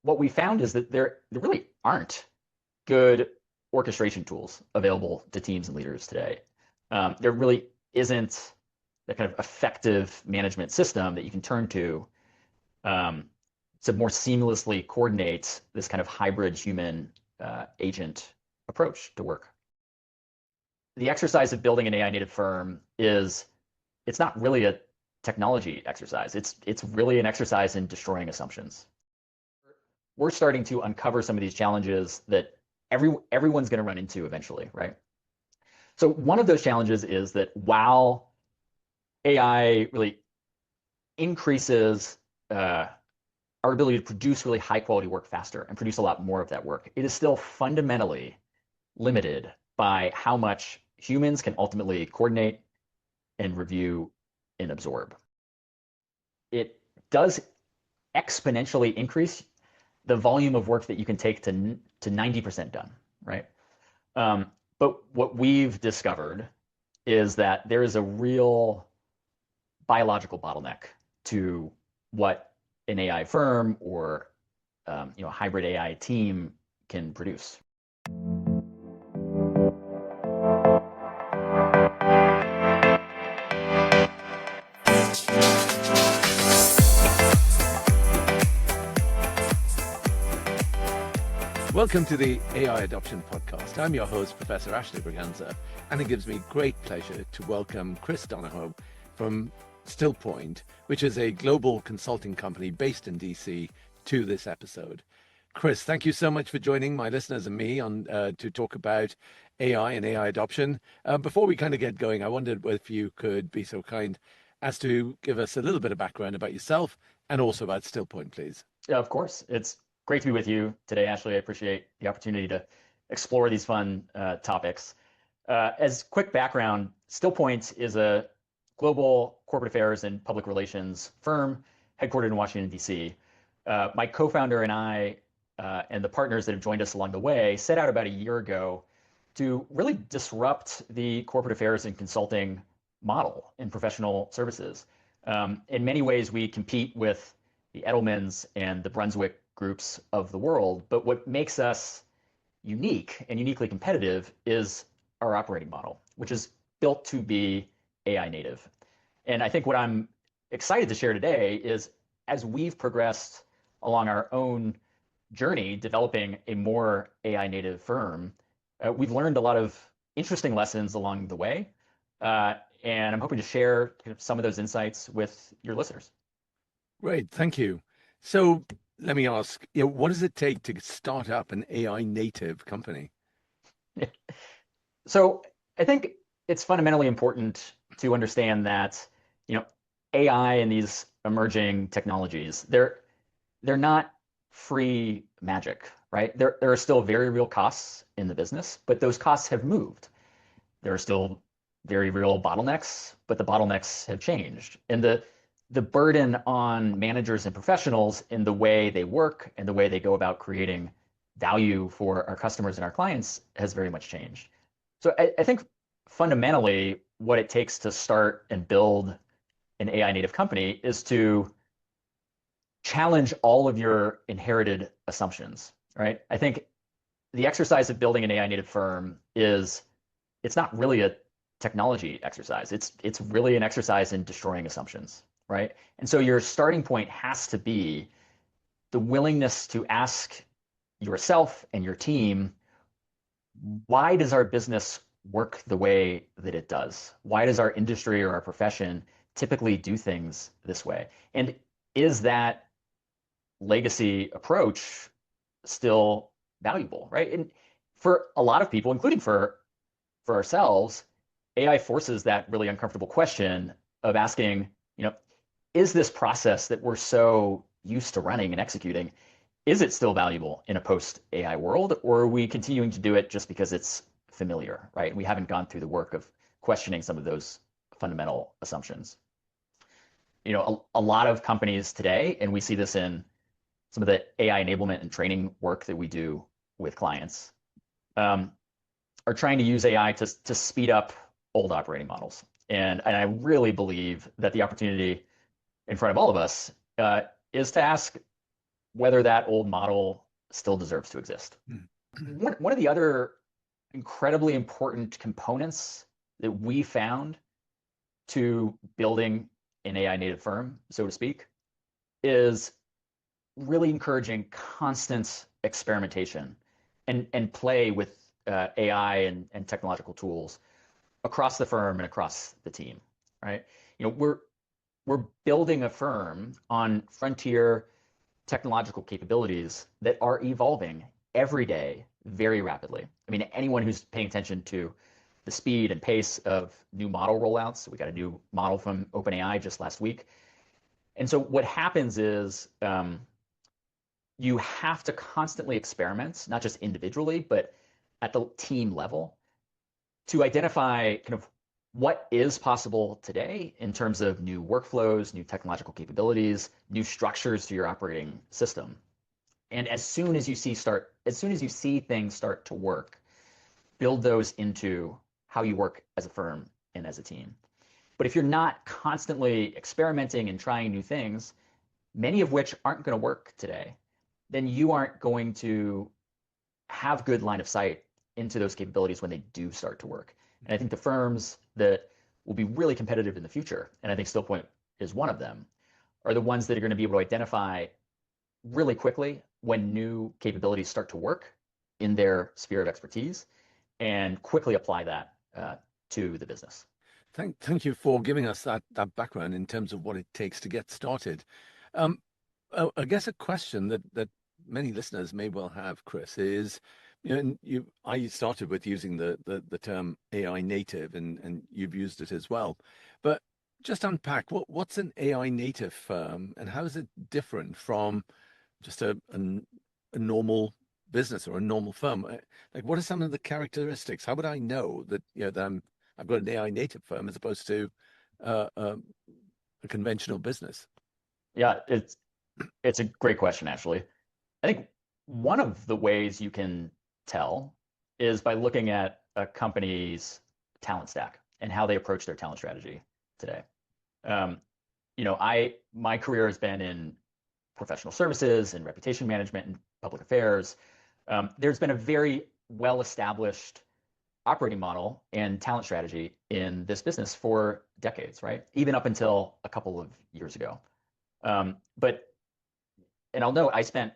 what we found is that there really aren't good orchestration tools available to teams and leaders today. There really isn't the kind of effective management system that you can turn um, to more seamlessly coordinate this kind of hybrid human agent approach to work. The exercise of building an AI native firm it's not really a technology exercise. It's really an exercise in destroying assumptions. We're starting to uncover some of these challenges that everyone's going to run into eventually, right? So one of those challenges is that while AI really increases our ability to produce really high quality work faster and produce a lot more of that work, it is still fundamentally limited by how much humans can ultimately coordinate and review and absorb. It does exponentially increase the volume of work that you can take to 90% done, right? But what we've discovered is that there is a real biological bottleneck to what an AI firm or a hybrid AI team can produce. Welcome to the AI Adoption Podcast. I'm your host, Professor Ashley Braganza, and it gives me great pleasure to welcome Chris Donahoe from Stillpoint, which is a global consulting company based in DC, to this episode. Chris, thank you so much for joining my listeners and me on to talk about AI and AI adoption. Before we kind of get going, I wondered if you could be so kind as to give us a little bit of background about yourself and also about Stillpoint, please. Yeah, of course. It's great to be with you today, Ashley. I appreciate the opportunity to explore these fun topics. As quick background, Stillpoint is a global corporate affairs and public relations firm headquartered in Washington, D.C. My co-founder and I and the partners that have joined us along the way set out about a year ago to really disrupt the corporate affairs and consulting model in professional services. In many ways, we compete with the Edelmans and the Brunswick groups of the world, but what makes us unique and uniquely competitive is our operating model, which is built to be AI native. And I think what I'm excited to share today is as we've progressed along our own journey developing a more AI native firm, we've learned a lot of interesting lessons along the way. And I'm hoping to share some of those insights with your listeners. Great, thank you. So let me ask, what does it take to start up an AI native company? So I think it's fundamentally important to understand that, AI and these emerging technologies, they're not free magic, right? There are still very real costs in the business, but those costs have moved. There are still very real bottlenecks, but the bottlenecks have changed. And the burden on managers and professionals in the way they work and the way they go about creating value for our customers and our clients has very much changed. So I think fundamentally what it takes to start and build an AI native company is to challenge all of your inherited assumptions, right? I think the exercise of building an AI native firm it's not really a technology exercise. It's really an exercise in destroying assumptions, right? And so your starting point has to be the willingness to ask yourself and your team, why does our business work the way that it does? Why does our industry or our profession typically do things this way? And is that legacy approach still valuable, right? And for a lot of people, including for ourselves, AI forces that really uncomfortable question of asking, is this process that we're so used to running and executing, is it still valuable in a post-AI world, or are we continuing to do it just because it's familiar, right? We haven't gone through the work of questioning some of those fundamental assumptions. A lot of companies today, and we see this in some of the AI enablement and training work that we do with clients, are trying to use AI to speed up old operating models. And I really believe that the opportunity in front of all of us is to ask, whether that old model still deserves to exist. One of the other incredibly important components that we found to building an AI native firm, so to speak, is really encouraging constant experimentation and play with AI and technological tools across the firm and across the team, right? We're building a firm on frontier technological capabilities that are evolving every day very rapidly. I mean, anyone who's paying attention to the speed and pace of new model rollouts, we got a new model from OpenAI just last week. And so what happens is you have to constantly experiment, not just individually, but at the team level to identify kind of what is possible today in terms of new workflows, new technological capabilities, new structures to your operating system. And as soon as you see things start to work, build those into how you work as a firm and as a team. But if you're not constantly experimenting and trying new things, many of which aren't going to work today, then you aren't going to have good line of sight into those capabilities when they do start to work. And I think the firms that will be really competitive in the future, and I think Stillpoint is one of them, are the ones that are going to be able to identify really quickly when new capabilities start to work in their sphere of expertise and quickly apply that to the business. Thank you for giving us that background in terms of what it takes to get started. I guess a question that many listeners may well have, Chris, is, I started with using the term AI native, and you've used it as well. But just unpack what's an AI native firm, and how is it different from just a normal business or a normal firm? Like, what are some of the characteristics? How would I know that that I've got an AI native firm as opposed to a conventional business? Yeah, it's a great question, actually. I think one of the ways you can tell is by looking at a company's talent stack and how they approach their talent strategy today. My career has been in professional services and reputation management and public affairs. There's been a very well-established operating model and talent strategy in this business for decades, right? Even up until a couple of years ago. And I'll note I spent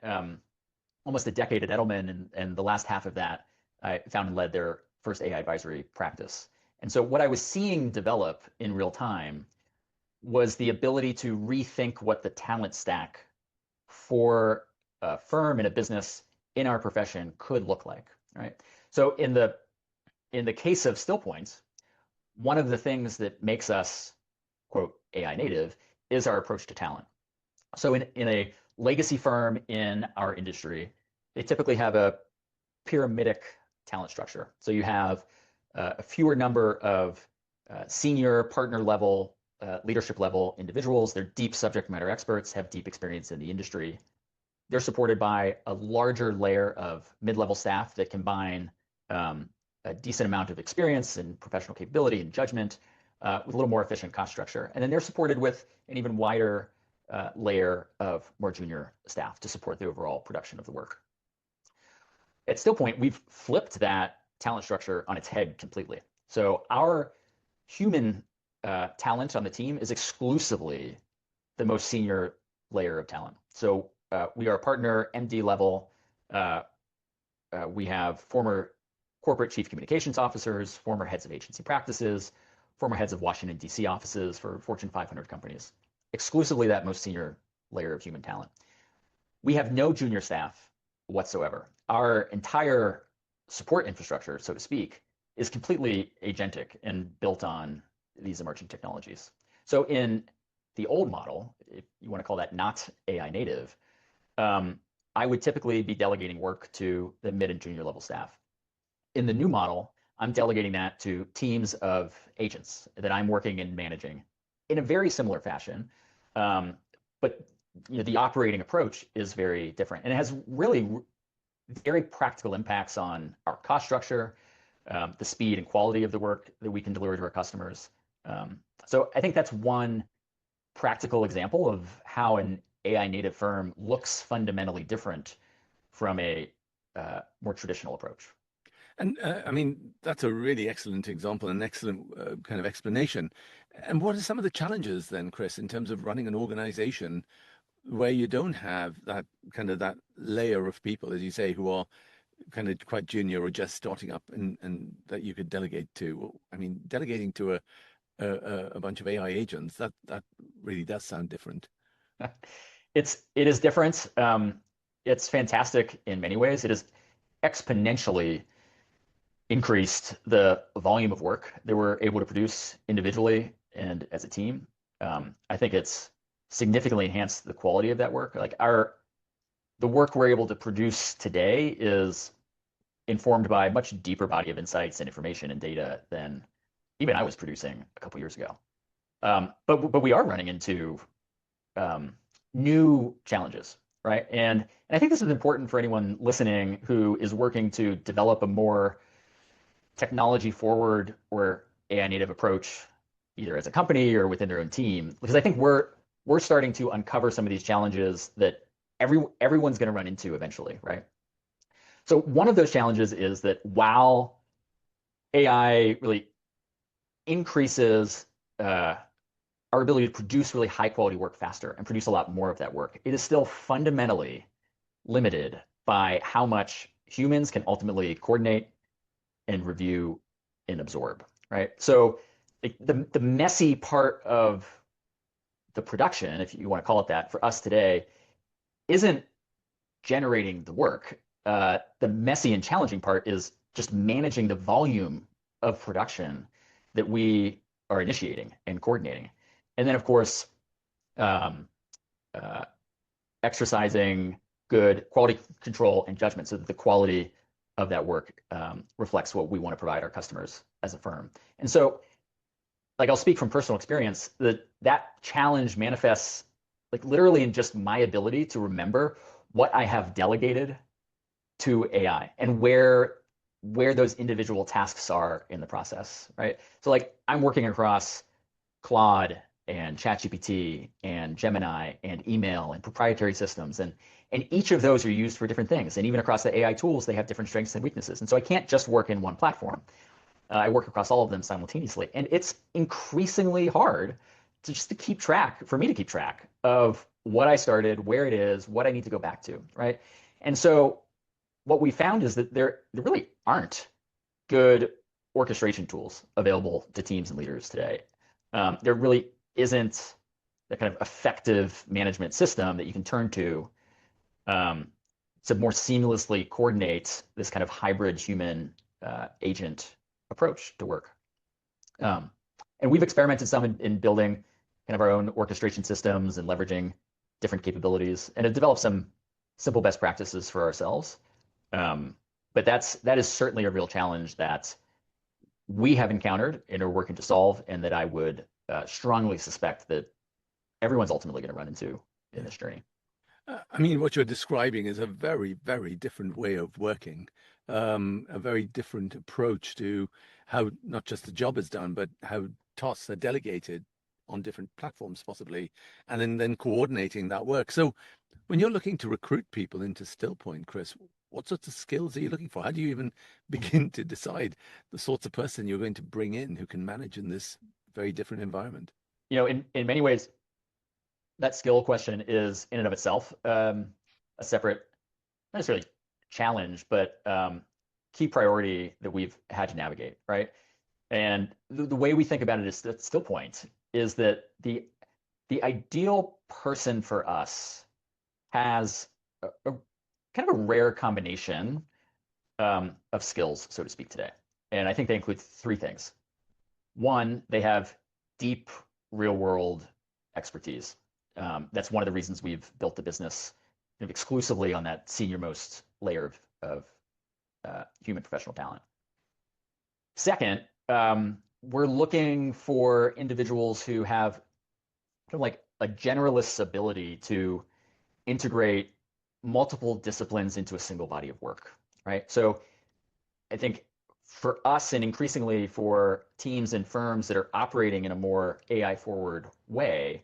almost a decade at Edelman, and the last half of that I found and led their first AI advisory practice. And so what I was seeing develop in real time was the ability to rethink what the talent stack for a firm and a business in our profession could look like, right? So in the case of Stillpoint, one of the things that makes us, quote, AI native is our approach to talent. So in a legacy firm in our industry, they typically have a pyramidic talent structure. So you have a fewer number of senior partner level, leadership level individuals. They're deep subject matter experts, have deep experience in the industry. They're supported by a larger layer of mid-level staff that combine a decent amount of experience and professional capability and judgment with a little more efficient cost structure. And then they're supported with an even wider layer of more junior staff to support the overall production of the work. At Stillpoint, we've flipped that talent structure on its head completely. So our human talent on the team is exclusively the most senior layer of talent. So we are a partner, MD level. We have former corporate chief communications officers, former heads of agency practices, former heads of Washington, D.C. offices for Fortune 500 companies. Exclusively that most senior layer of human talent. We have no junior staff whatsoever. Our entire support infrastructure, so to speak, is completely agentic and built on these emerging technologies. So in the old model, if you want to call that not AI native, I would typically be delegating work to the mid and junior level staff. In the new model, I'm delegating that to teams of agents that I'm working and managing in a very similar fashion. But the operating approach is very different, and it has really very practical impacts on our cost structure, the speed and quality of the work that we can deliver to our customers. So I think that's one practical example of how an AI native firm looks fundamentally different from a more traditional approach. And I mean, that's a really excellent example, an excellent kind of explanation. And what are some of the challenges then, Chris, in terms of running an organization where you don't have that kind of that layer of people, as you say, who are kind of quite junior or just starting up and that you could delegate to? Well, I mean, delegating to a bunch of AI agents, that really does sound different. It is different. It's fantastic in many ways. It has exponentially increased the volume of work that we're able to produce individually and as a team. I think it's significantly enhanced the quality of that work. Like the work we're able to produce today is informed by a much deeper body of insights and information and data than even I was producing a couple years ago. But we are running into new challenges, right? And I think this is important for anyone listening who is working to develop a more technology forward or AI native approach, either as a company or within their own team, because I think we're starting to uncover some of these challenges that everyone's going to run into eventually, right? So one of those challenges is that while AI really increases our ability to produce really high quality work faster and produce a lot more of that work, it is still fundamentally limited by how much humans can ultimately coordinate and review and absorb, right? So the messy part of the production, if you want to call it that, for us today, isn't generating the work. The messy and challenging part is just managing the volume of production that we are initiating and coordinating. And then, of course, um, uh, exercising good quality control and judgment so that the quality of that work reflects what we want to provide our customers as a firm. And so, like, I'll speak from personal experience that that challenge manifests like literally in just my ability to remember what I have delegated to AI and where those individual tasks are in the process, right? So like I'm working across Claude and ChatGPT and Gemini and email and proprietary systems and each of those are used for different things. And even across the AI tools, they have different strengths and weaknesses. And so I can't just work in one platform. I work across all of them simultaneously. And it's increasingly hard to just to keep track, for me to keep track of what I started, where it is, what I need to go back to, right? And so what we found is that there really aren't good orchestration tools available to teams and leaders today. There really isn't that kind of effective management system that you can turn um, to more seamlessly coordinate this kind of hybrid human agent approach to work. Um, and we've experimented some in building kind of our own orchestration systems and leveraging different capabilities and have developed some simple best practices for ourselves. But that is certainly a real challenge that we have encountered and are working to solve, and that I would strongly suspect that everyone's ultimately going to run into in this journey. I mean, what you're describing is a very, very different way of working, a very different approach to how not just the job is done, but how tasks are delegated on different platforms, possibly, and then coordinating that work. So, when you're looking to recruit people into Stillpoint, Chris, what sorts of skills are you looking for? How do you even begin to decide the sorts of person you're going to bring in who can manage in this very different environment? In many ways, that skill question is in and of itself a separate, not necessarily challenge, but key priority that we've had to navigate, right? And the way we think about it is at still point is that the ideal person for us has a kind of a rare combination of skills, so to speak, today. And I think they include three things. One, they have deep real world expertise. That's one of the reasons we've built the business kind of exclusively on that senior most layer of human professional talent. Second, we're looking for individuals who have kind of like a generalist's ability to integrate multiple disciplines into a single body of work, right? So I think for us and increasingly for teams and firms that are operating in a more AI forward way,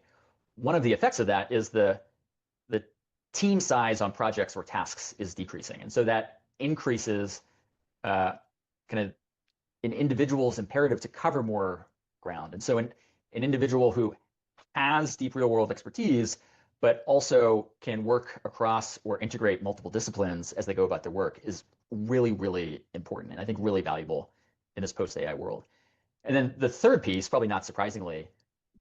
one of the effects of that is team size on projects or tasks is decreasing. And so that increases kind of an individual's imperative to cover more ground. And so an individual who has deep real world expertise, but also can work across or integrate multiple disciplines as they go about their work is really, really important. And I think really valuable in this post AI world. And then the third piece, probably not surprisingly,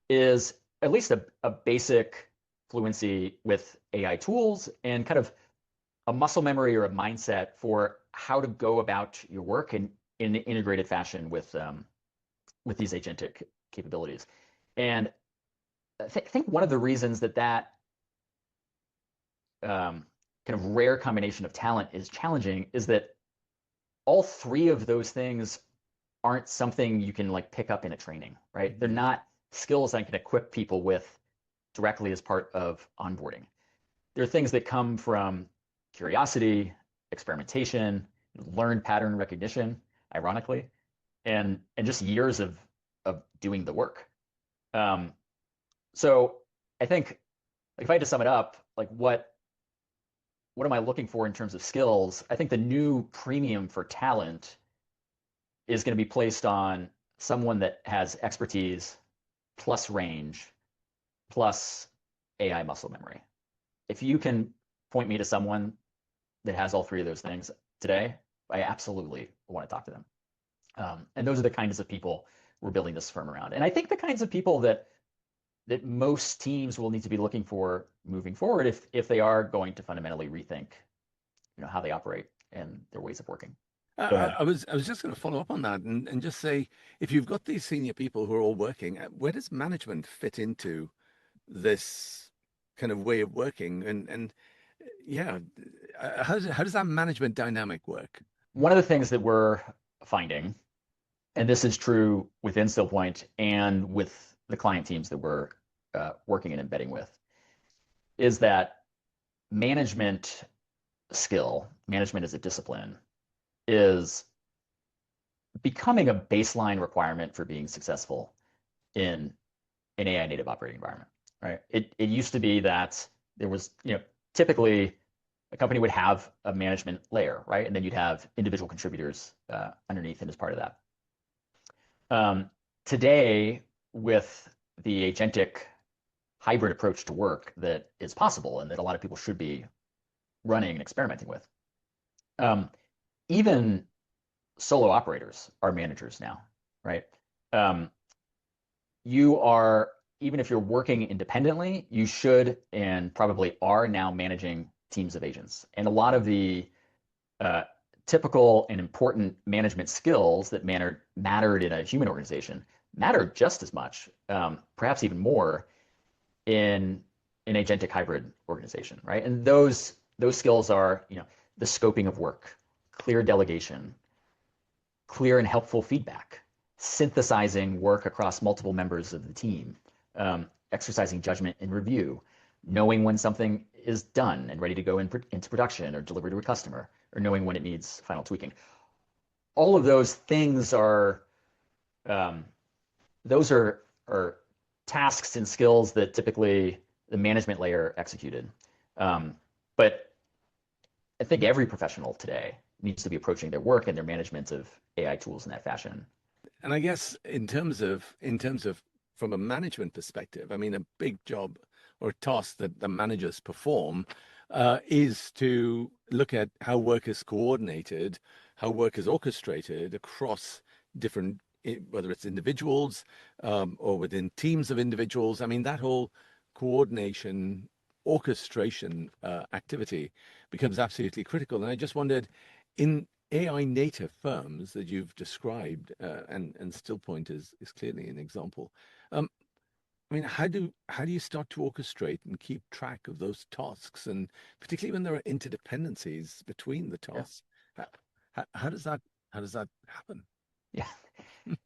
is at least a basic fluency with AI tools and kind of a muscle memory or a mindset for how to go about your work in an integrated fashion with these agentic capabilities. And I think one of the reasons that kind of rare combination of talent is challenging is that all three of those things aren't something you can like pick up in a training, right? Mm-hmm. They're not skills I can equip people with directly as part of onboarding. There are things that come from curiosity, experimentation, learned pattern recognition, ironically, and just years of doing the work. So I think, like, if I had to sum it up, like what am I looking for in terms of skills? I think the new premium for talent is going to be placed on someone that has expertise plus range plus AI muscle memory. If you can point me to someone that has all three of those things today, I absolutely want to talk to them. And those are the kinds of people we're building this firm around. And I think the kinds of people that most teams will need to be looking for moving forward if they are going to fundamentally rethink, how they operate and their ways of working. I was just going to follow up on that and just say, if you've got these senior people who are all working, where does management fit into this kind of way of working? And yeah, how does that management dynamic work? One of the things that we're finding, and this is true within Stillpoint and with the client teams that we're working and embedding with, is that management skill, management as a discipline, is becoming a baseline requirement for being successful in an AI native operating environment, right? It used to be that there was, typically a company would have a management layer, right? And then you'd have individual contributors underneath and as part of that. Today, with the agentic hybrid approach to work that is possible and that a lot of people should be running and experimenting with, even solo operators are managers now, right? You are, even if you're working independently, you should and probably are now managing teams of agents. And a lot of the typical and important management skills that mattered in a human organization matter just as much, perhaps even more, in an agentic hybrid organization, right? And those skills are, the scoping of work, clear delegation, clear and helpful feedback, synthesizing work across multiple members of the team, exercising judgment in review, knowing when something is done and ready to go into production or delivered to a customer, or knowing when it needs final tweaking. All of those things are tasks and skills that typically the management layer executed. But I think every professional today needs to be approaching their work and their management of AI tools in that fashion. And I guess in terms of from a management perspective, I mean, a big job or task that the managers perform is to look at how work is coordinated, how work is orchestrated across different, whether it's individuals or within teams of individuals. I mean, that whole coordination, orchestration activity becomes absolutely critical. And I just wondered, in AI native firms that you've described, and Stillpoint is clearly an example. I mean, how do you start to orchestrate and keep track of those tasks, and particularly when there are interdependencies between the tasks? Yeah. How does that happen? Yeah.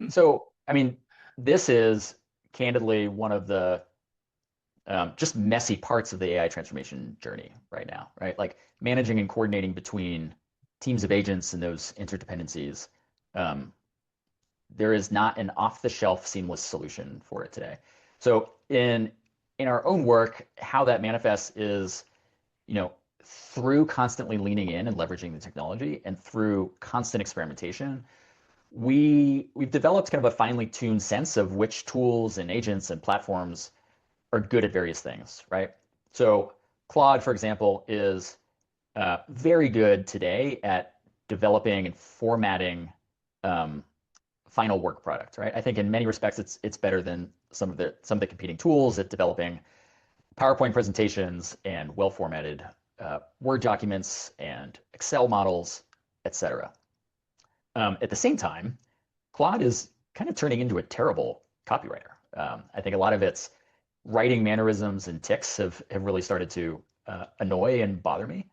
So, I mean, this is candidly one of the just messy parts of the AI transformation journey right now, right? Like managing and coordinating between teams of agents and those interdependencies. There is not an off-the-shelf seamless solution for it today. So in our own work, how that manifests is, through constantly leaning in and leveraging the technology and through constant experimentation, we've developed kind of a finely tuned sense of which tools and agents and platforms are good at various things, right? So Claude, for example, is very good today at developing and formatting um, final work product, right? I think in many respects it's better than some of the competing tools at developing PowerPoint presentations and well formatted Word documents and Excel models, etc. At the same time, Claude is kind of turning into a terrible copywriter. I think a lot of its writing mannerisms and tics have really started to annoy and bother me.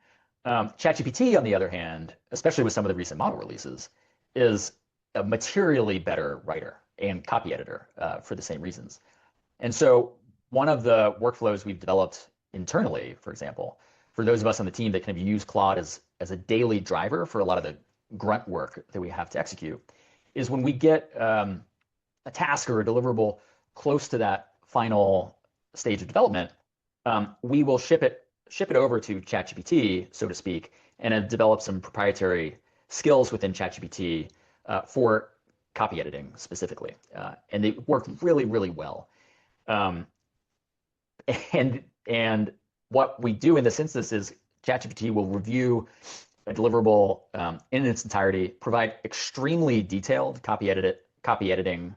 ChatGPT, on the other hand, especially with some of the recent model releases, is a materially better writer and copy editor for the same reasons. And so one of the workflows we've developed internally, for example, for those of us on the team that kind of use Claude as a daily driver for a lot of the grunt work that we have to execute, is when we get a task or a deliverable close to that final stage of development, we will ship it over to ChatGPT, so to speak, and develop some proprietary skills within ChatGPT for copy editing specifically, and they work really, really well. And what we do in this instance is ChatGPT will review a deliverable in its entirety, provide extremely detailed copy editing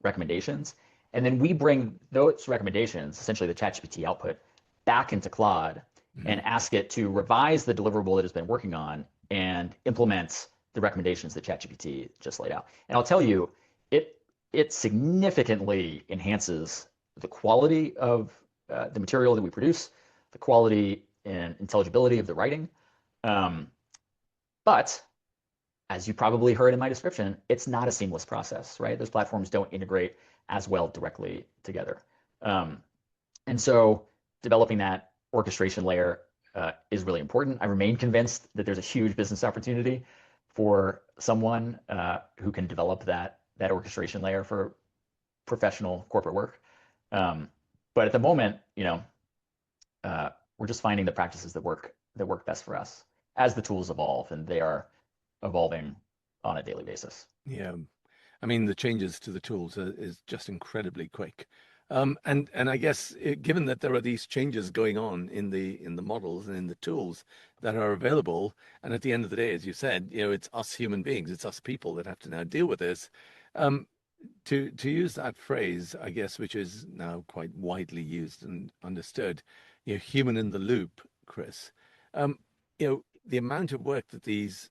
recommendations, and then we bring those recommendations, essentially the ChatGPT output, back into Claude and ask it to revise the deliverable it has been working on and implement the recommendations that ChatGPT just laid out. And I'll tell you, it significantly enhances the quality of the material that we produce, the quality and intelligibility of the writing. But as you probably heard in my description, it's not a seamless process, right? Those platforms don't integrate as well directly together. And so developing that orchestration layer is really important. I remain convinced that there's a huge business opportunity for someone who can develop that orchestration layer for professional corporate work. But at the moment, we're just finding the practices that work best for us as the tools evolve, and they are evolving on a daily basis. Yeah, I mean, the changes to the tools is just incredibly quick. And I guess given that there are these changes going on in the models and in the tools that are available, and at the end of the day, as you said, it's us human beings, it's us people that have to now deal with this. To use that phrase, I guess, which is now quite widely used and understood, human in the loop, Chris. The amount of work that these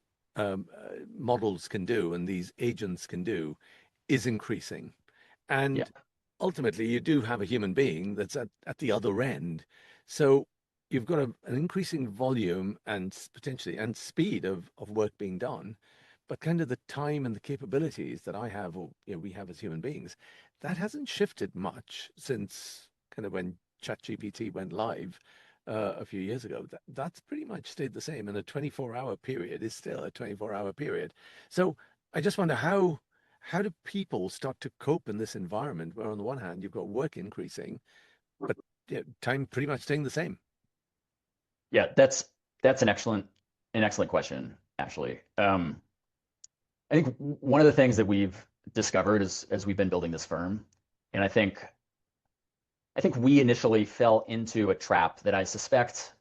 models can do and these agents can do is increasing. And Yeah. ultimately, you do have a human being that's at the other end. So you've got an increasing volume and potentially and speed of work being done. But kind of the time and the capabilities that I have, or we have as human beings, that hasn't shifted much since kind of when ChatGPT went live a few years ago. That's pretty much stayed the same, and a 24-hour period is still a 24-hour period. So I just wonder how do people start to cope in this environment where on the one hand you've got work increasing, but time pretty much staying the same? Yeah, that's an excellent question, actually. I think one of the things that we've discovered as we've been building this firm, and I think we initially fell into a trap that I suspect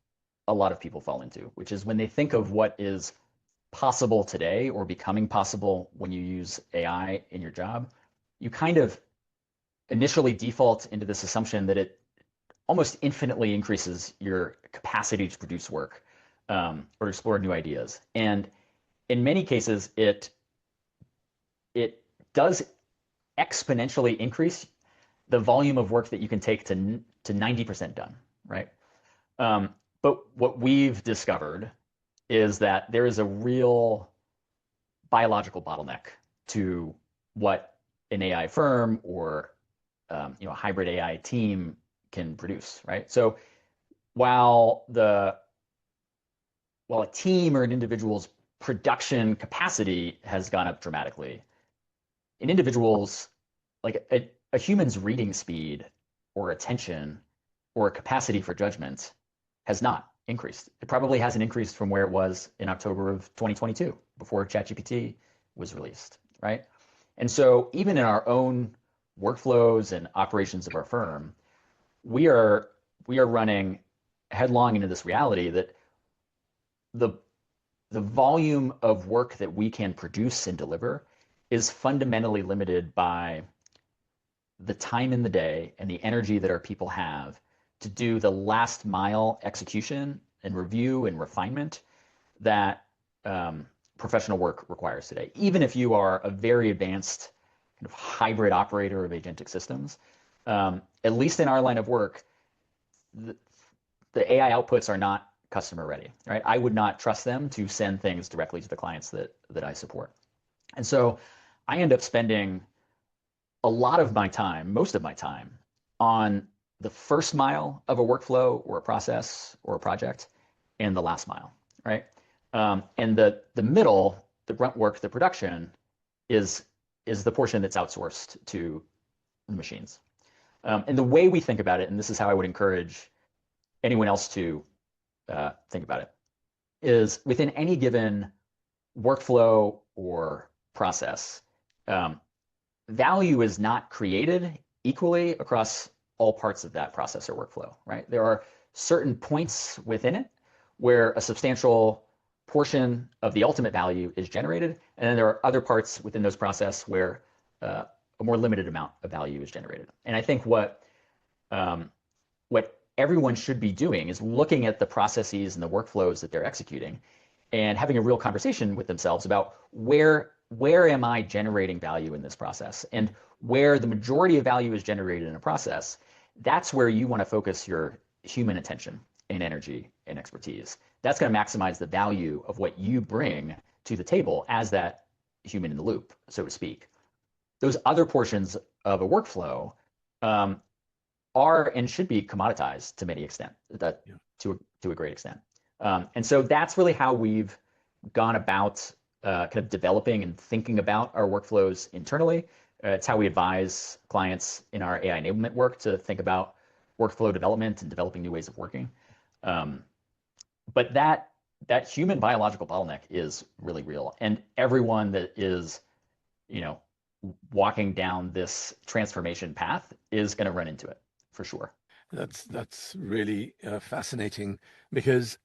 a lot of people fall into, which is when they think of what is possible today or becoming possible when you use AI in your job, you kind of initially default into this assumption that it almost infinitely increases your capacity to produce work or explore new ideas. And in many cases, it does exponentially increase the volume of work that you can take to 90% done, right? But what we've discovered is that there is a real biological bottleneck to what an AI firm or a hybrid AI team can produce, right? So while a team or an individual's production capacity has gone up dramatically, an individual's like a human's reading speed or attention or capacity for judgment has not. increased. It probably hasn't increased from where it was in October of 2022 before ChatGPT was released, right? And so even in our own workflows and operations of our firm, we are running headlong into this reality that the the volume of work that we can produce and deliver is fundamentally limited by the time in the day and the energy that our people have to do the last mile execution and review and refinement that professional work requires today. Even if you are a very advanced kind of hybrid operator of agentic systems, at least in our line of work, the AI outputs are not customer ready, right? I would not trust them to send things directly to the clients that I support. And so I end up spending a lot of my time, most of my time, on the first mile of a workflow or a process or a project and the last mile, right? And the middle, the grunt work, the production is the portion that's outsourced to the machines. And the way we think about it, and this is how I would encourage anyone else to think about it, is within any given workflow or process, value is not created equally across all parts of that process or workflow, right? There are certain points within it where a substantial portion of the ultimate value is generated, and then there are other parts within those process where a more limited amount of value is generated. And I think what everyone should be doing is looking at the processes and the workflows that they're executing and having a real conversation with themselves about where am I generating value in this process, and where the majority of value is generated in a process. That's where you want to focus your human attention and energy and expertise. That's going to maximize the value of what you bring to the table as that human in the loop, so to speak. Those other portions of a workflow are and should be commoditized to many extent, to a great extent. And so that's really how we've gone about kind of developing and thinking about our workflows internally. It's how we advise clients in our AI enablement work to think about workflow development and developing new ways of working. But that human biological bottleneck is really real, and everyone that is, walking down this transformation path is going to run into it for sure. That's really fascinating, because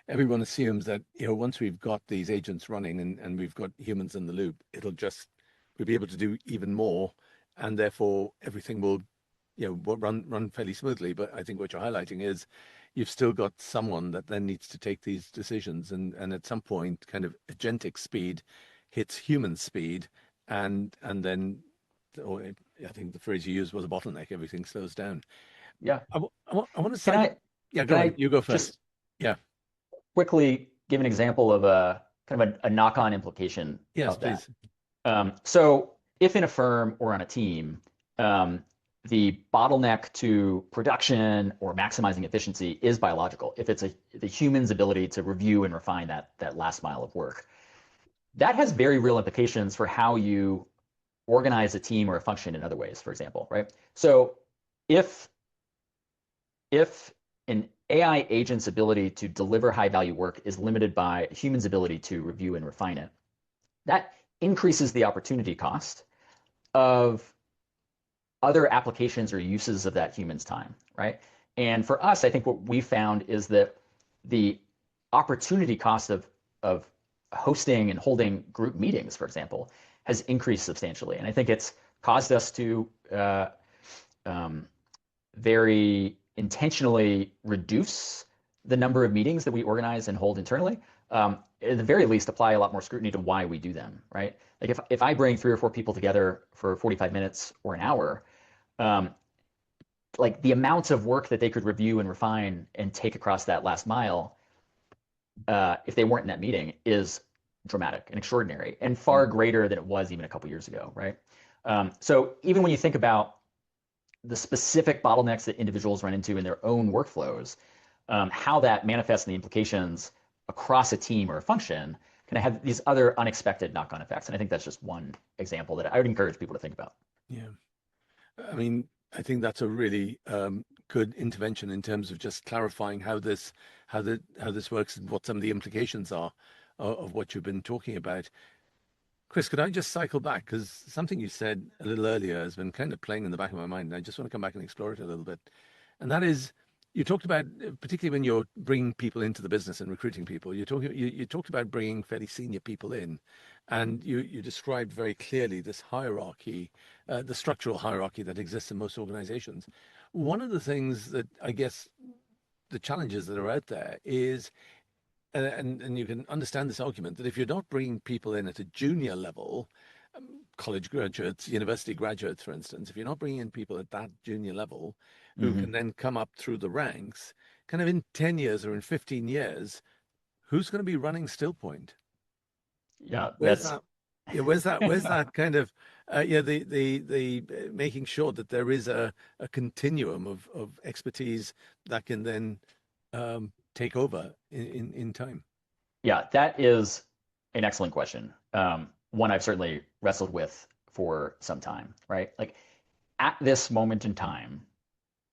everyone assumes that once we've got these agents running and we've got humans in the loop, we'll be able to do even more, and therefore everything will run fairly smoothly. But I think what you're highlighting is you've still got someone that then needs to take these decisions, and at some point kind of agentic speed hits human speed, and then, or I think the phrase you used was a bottleneck. Everything slows down. Yeah. I want to say, Can I you go first. just Yeah. quickly give an example of a kind of a knock-on implication Yes, of that? please. So if in a firm or on a team, the bottleneck to production or maximizing efficiency is biological, if it's the human's ability to review and refine that last mile of work, that has very real implications for how you organize a team or a function in other ways, for example, right? So if an AI agent's ability to deliver high value work is limited by a human's ability to review and refine it, that increases the opportunity cost of other applications or uses of that human's time, right? And for us, I think what we found is that the opportunity cost of hosting and holding group meetings, for example, has increased substantially. And I think it's caused us to very intentionally reduce the number of meetings that we organize and hold internally. At the very least, apply a lot more scrutiny to why we do them, right? Like if I bring 3 or 4 people together for 45 minutes or an hour, like the amount of work that they could review and refine and take across that last mile, if they weren't in that meeting, is dramatic and extraordinary and far greater than it was even a couple years ago, right? So even when you think about the specific bottlenecks that individuals run into in their own workflows, how that manifests in the implications across a team or a function can have these other unexpected knock-on effects. And I think that's just one example that I would encourage people to think about. Yeah. I mean, I think that's a really good intervention in terms of just clarifying how this works and what some of the implications are of what you've been talking about. Chris, could I just cycle back? Because something you said a little earlier has been kind of playing in the back of my mind, and I just want to come back and explore it a little bit. And that is, you talked about, particularly when you're bringing people into the business and recruiting people, you talked about bringing fairly senior people in, and you described very clearly this hierarchy, the structural hierarchy that exists in most organizations. One of the things that I guess the challenges that are out there is and you can understand this argument that if you're not bringing people in at a junior level, college graduates, university graduates, for instance, if you're not bringing in people at that junior level who Mm-hmm. can then come up through the ranks, kind of in 10 years or in 15 years, who's going to be running Stillpoint? Yeah, Where's that's that? Yeah, where's that kind of the making sure that there is a continuum of expertise that can then take over in time. yeah, that is an excellent question. One I've certainly wrestled with for some time, right? Like at this moment in time,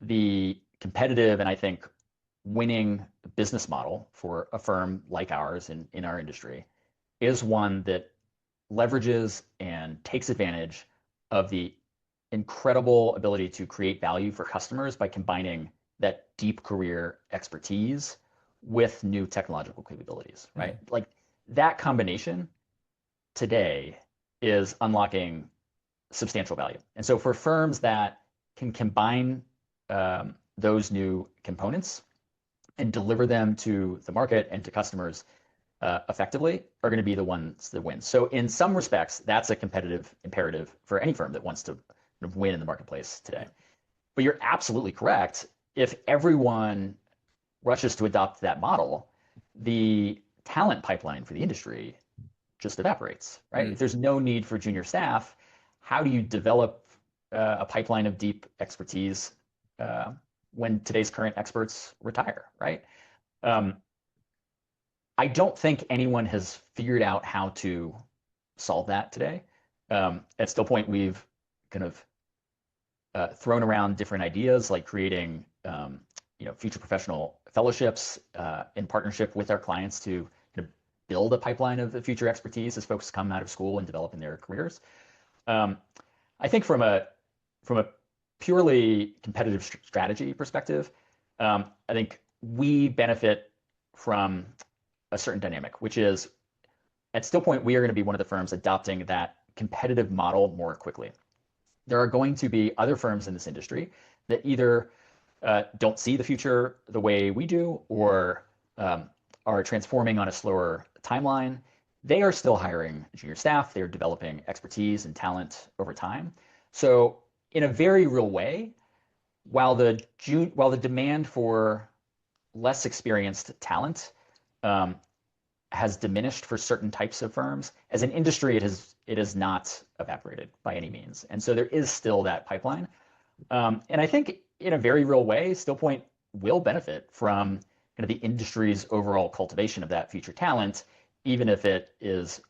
the competitive and I think winning business model for a firm like ours in our industry is one that leverages and takes advantage of the incredible ability to create value for customers by combining that deep career expertise with new technological capabilities, right? Mm. Like that combination today is unlocking substantial value. And so for firms that can combine those new components and deliver them to the market and to customers effectively are going to be the ones that win. So in some respects, that's a competitive imperative for any firm that wants to win in the marketplace today. Yeah. But you're absolutely correct. If everyone rushes to adopt that model, the talent pipeline for the industry just evaporates, right? If Mm. there's no need for junior staff, how do you develop a pipeline of deep expertise uh, when today's current experts retire, right? Um, I don't think anyone has figured out how to solve that today. At Stillpoint, we've kind of thrown around different ideas like creating future professional fellowships in partnership with our clients to kind of build a pipeline of the future expertise as folks come out of school and develop in their careers. Um, I think from a purely competitive strategy perspective, I think we benefit from a certain dynamic, which is at Stillpoint, we are going to be one of the firms adopting that competitive model more quickly. There are going to be other firms in this industry that either don't see the future the way we do or are transforming on a slower timeline. They are still hiring junior staff. They're developing expertise and talent over time. So in a very real way, while the demand for less experienced talent um, has diminished for certain types of firms, as an industry, it has not evaporated by any means. And so there is still that pipeline. And I think in a very real way, Stillpoint will benefit from kind of the industry's overall cultivation of that future talent, even if it is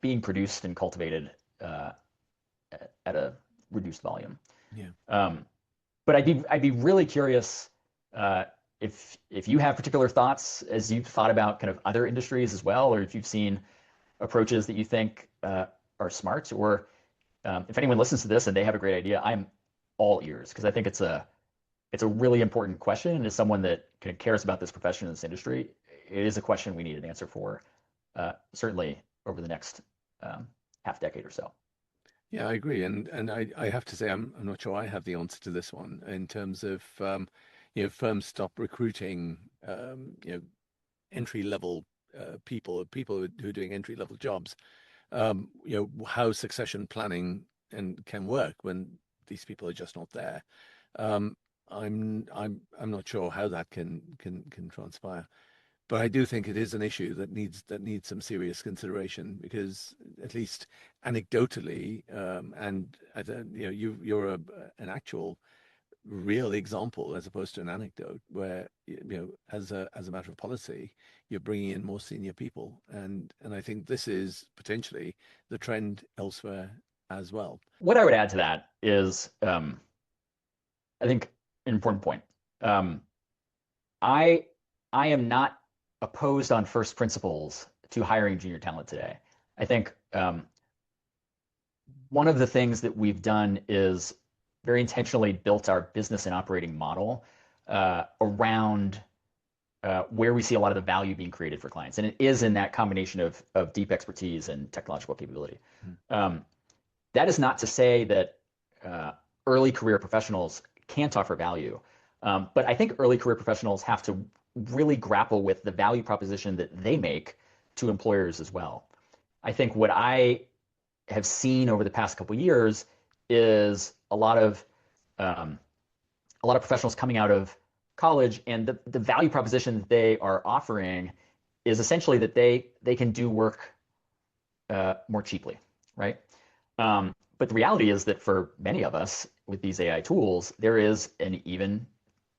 being produced and cultivated uh, at a reduced volume. Yeah. Um, but I'd be really curious if you have particular thoughts as you've thought about kind of other industries as well, or if you've seen approaches that you think are smart, or if anyone listens to this and they have a great idea, I'm all ears because I think it's a really important question. And as someone that kind of cares about this profession in this industry, it is a question we need an answer for, certainly over the next half decade or so. Yeah, I agree, and I have to say I'm not sure I have the answer to this one in terms of firms stop recruiting entry level people who are doing entry level jobs. How succession planning and can work when these people are just not there. Um, I'm not sure how that can transpire. But I do think it is an issue that needs some serious consideration because at least anecdotally, and as you're an actual real example as opposed to an anecdote where as a matter of policy you're bringing in more senior people, and I think this is potentially the trend elsewhere as well. What I would add to that is, I think, an important point. Um, I I am not opposed on first principles to hiring junior talent today. I think one of the things that we've done is very intentionally built our business and operating model around where we see a lot of the value being created for clients. And it is in that combination of deep expertise and technological capability. Um, that is not to say that uh, early career professionals can't offer value. But I think early career professionals have to really grapple with the value proposition that they make to employers as well. I think what I have seen over the past couple of years is um, a lot of professionals coming out of college, and the value proposition that they are offering is essentially that they can do work more cheaply, right? But the reality is that for many of us with these AI tools, there is an even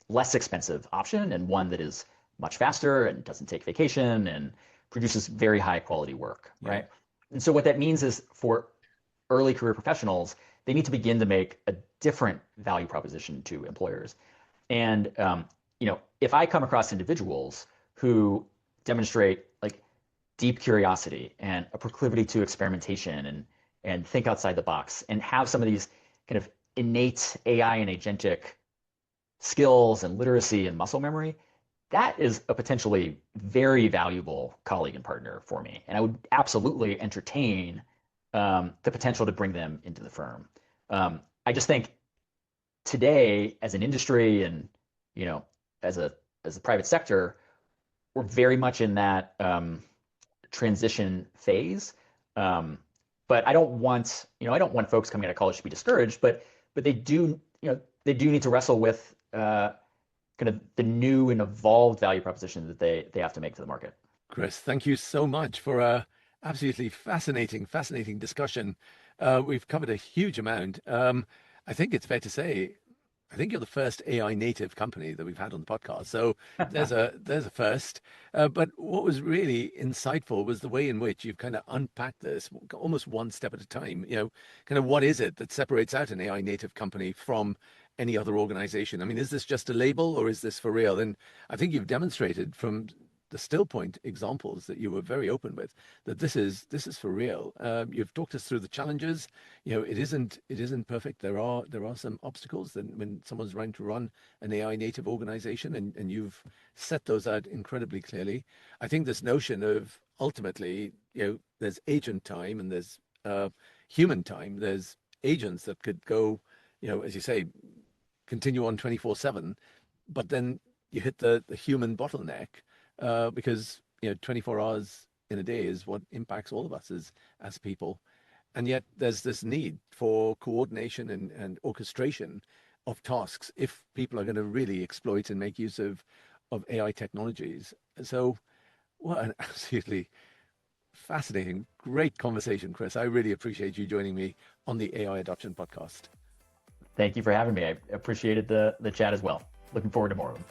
less expensive option, and one that is much faster and doesn't take vacation and produces very high quality work, right? And so what that means is for early career professionals, they need to begin to make a different value proposition to employers. And if I come across individuals who demonstrate like deep curiosity and a proclivity to experimentation and think outside the box and have some of these kind of innate AI and agentic skills and literacy and muscle memory, that is a potentially very valuable colleague and partner for me. And I would absolutely entertain the potential to bring them into the firm. I just think today, as an industry and as a private sector, we're very much in that transition phase. But I don't want folks coming out of college to be discouraged, but they do need to wrestle with kind of the new and evolved value proposition that they have to make to the market. Chris, thank you so much for a absolutely fascinating discussion. We've covered a huge amount. I think it's fair to say, I think you're the first AI native company that we've had on the podcast. So there's a first. But what was really insightful was the way in which you've kind of unpacked this almost one step at a time. Kind of what is it that separates out an AI native company from any other organization? I mean, is this just a label or is this for real? And I think you've demonstrated from the Stillpoint examples that you were very open with that this is for real. You've talked us through the challenges. It isn't perfect. There are some obstacles that when someone's trying to run an AI native organization, and you've set those out incredibly clearly. I think this notion of ultimately, there's agent time and there's human time. There's agents that could go, as you say, continue on 24/7, but then you hit the human bottleneck. Because 24 hours in a day is what impacts all of us as people, and yet there's this need for coordination and orchestration of tasks if people are going to really exploit and make use of AI technologies. So, what an absolutely fascinating, great conversation, Chris. I really appreciate you joining me on the AI Adoption Podcast. Thank you for having me. I appreciated the chat as well. Looking forward to more of them.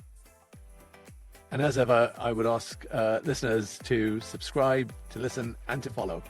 And as ever, I would ask listeners to subscribe, to listen, and to follow.